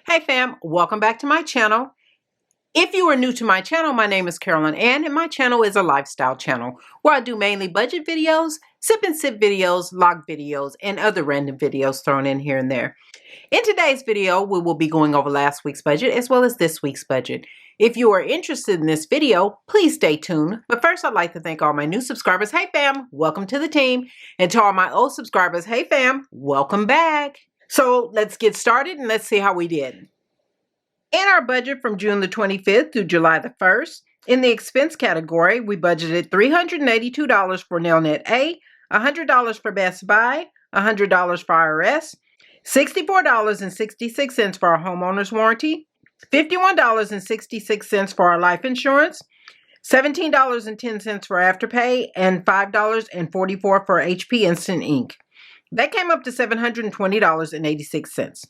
Hey fam, welcome back to my channel. If you are new to my channel, my name is Carolyn Ann and my channel is a lifestyle channel where I do mainly budget videos, sip and sip videos, log videos, and other random videos thrown in here and there. In today's video, we will be going over last week's budget as well as this week's budget. If you are interested in this video, please stay tuned. But first, I'd like to thank all my new subscribers. Hey fam, welcome to the team. And to all my old subscribers, hey fam, welcome back. So let's get started and let's see how we did. In our budget from June the 25th through July the 1st, in the expense category, we budgeted $382 for Nelnet A, $100 for Best Buy, $100 for IRS, $64.66 for our homeowner's warranty, $51.66 for our life insurance, $17.10 for Afterpay, and $5.44 for HP Instant Ink. That came up to $720.86.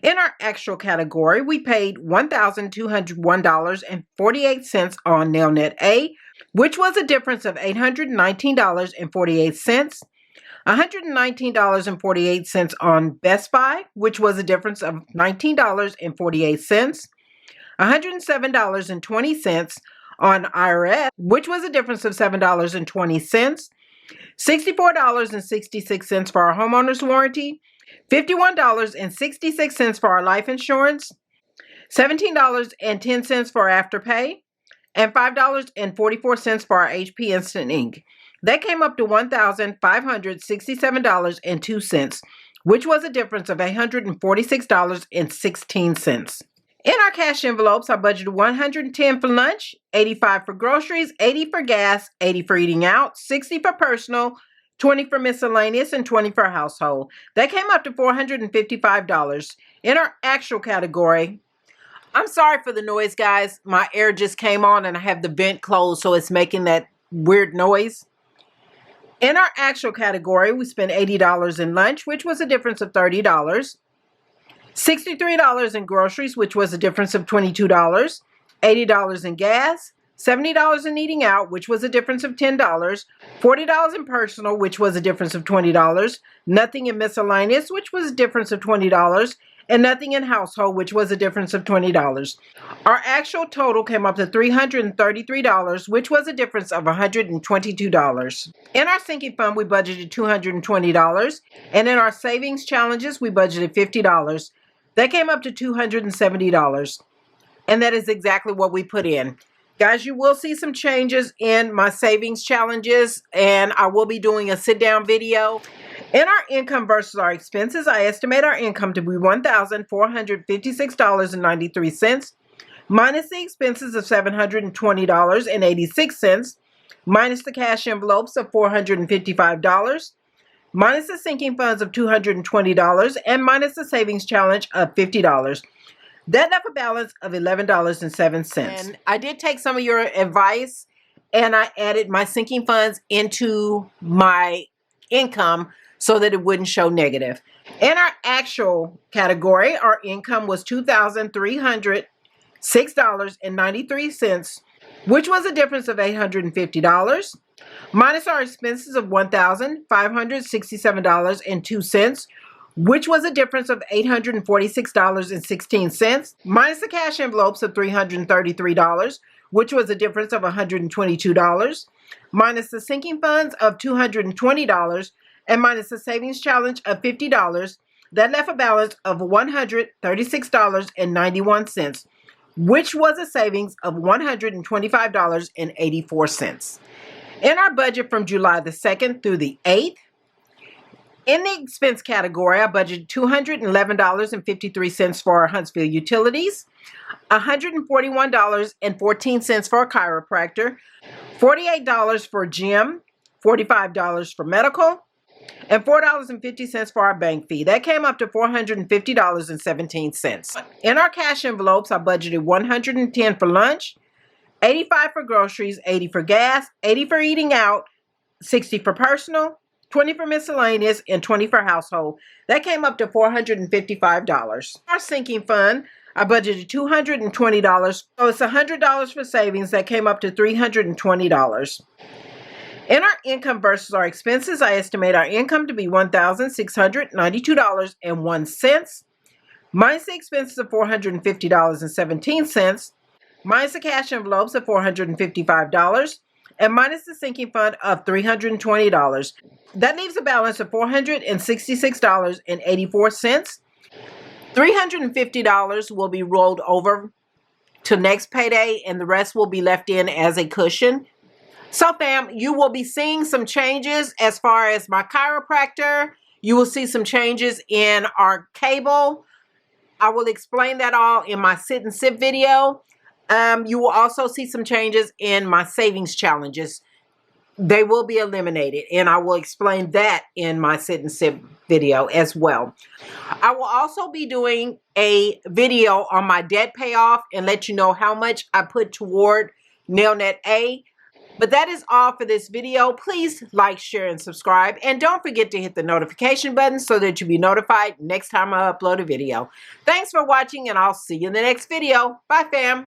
In our actual category, we paid $1,201.48 on Nelnet A, which was a difference of $819.48, $119.48 on Best Buy, which was a difference of $19.48, $107.20 on IRS, which was a difference of $7.20, $64.66 for our homeowner's warranty, $51.66 for our life insurance, $17.10 for Afterpay, and $5.44 for our HP Instant Ink. That came up to $1,567.02, which was a difference of $846.16. In our cash envelopes, I budgeted $110 for lunch, $85 for groceries, $80 for gas, $80 for eating out, $60 for personal, $20 for miscellaneous, and $20 for household. That came up to $455. In our actual category, I'm sorry for the noise, guys. My air just came on and I have the vent closed, so it's making that weird noise. In our actual category, we spent $80 in lunch, which was a difference of $30. $63 in groceries, which was a difference of $22. $80 in gas. $70 in eating out, which was a difference of $10, $40 in personal, which was a difference of $20, nothing in miscellaneous, which was a difference of $20, and nothing in household, which was a difference of $20. Our actual total came up to $333, which was a difference of $122. In our sinking fund, we budgeted $220, and in our savings challenges, we budgeted $50. That came up to $270, and that is exactly what we put in. Guys, you will see some changes in my savings challenges, and I will be doing a sit-down video. In our income versus our expenses, I estimate our income to be $1,456.93, minus the expenses of $720.86, minus the cash envelopes of $455, minus the sinking funds of $220, and minus the savings challenge of $50. That left a balance of $11.07. And I did take some of your advice and I added my sinking funds into my income so that it wouldn't show negative. In our actual category, our income was $2,306.93, which was a difference of $850, minus our expenses of $1,567.02, which was a difference of $846.16, minus the cash envelopes of $333, which was a difference of $122, minus the sinking funds of $220, and minus the savings challenge of $50. That left a balance of $136.91, which was a savings of $125.84. In our budget from July the 2nd through the 8th, in the expense category, I budgeted $211.53 for our Huntsville utilities, $141.14 for a chiropractor, $48 for gym, $45 for medical, and $4.50 for our bank fee. That came up to $450.17. In our cash envelopes, I budgeted $110 for lunch, $85 for groceries, $80 for gas, $80 for eating out, $60 for personal, $20 for miscellaneous, and $20 for household. That came up to $455. Our sinking fund, I budgeted $220, so it's $100 for savings. That came up to $320. In our income versus our expenses, I estimate our income to be $1,692.01, Minus the expenses of $450.17, minus the cash envelopes of $455, and minus the sinking fund of $320. That leaves a balance of $466.84. $350 will be rolled over to next payday, and the rest will be left in as a cushion. So fam, you will be seeing some changes as far as my chiropractor. You will see some changes in our cable. I will explain that all in my sit and sip video. You will also see some changes in my savings challenges. They will be eliminated, and I will explain that in my sit and sip video as well. I will also be doing a video on my debt payoff and let you know how much I put toward NailNet A. But that is all for this video. Please like, share, and subscribe. And don't forget to hit the notification button so that you'll be notified next time I upload a video. Thanks for watching, and I'll see you in the next video. Bye, fam.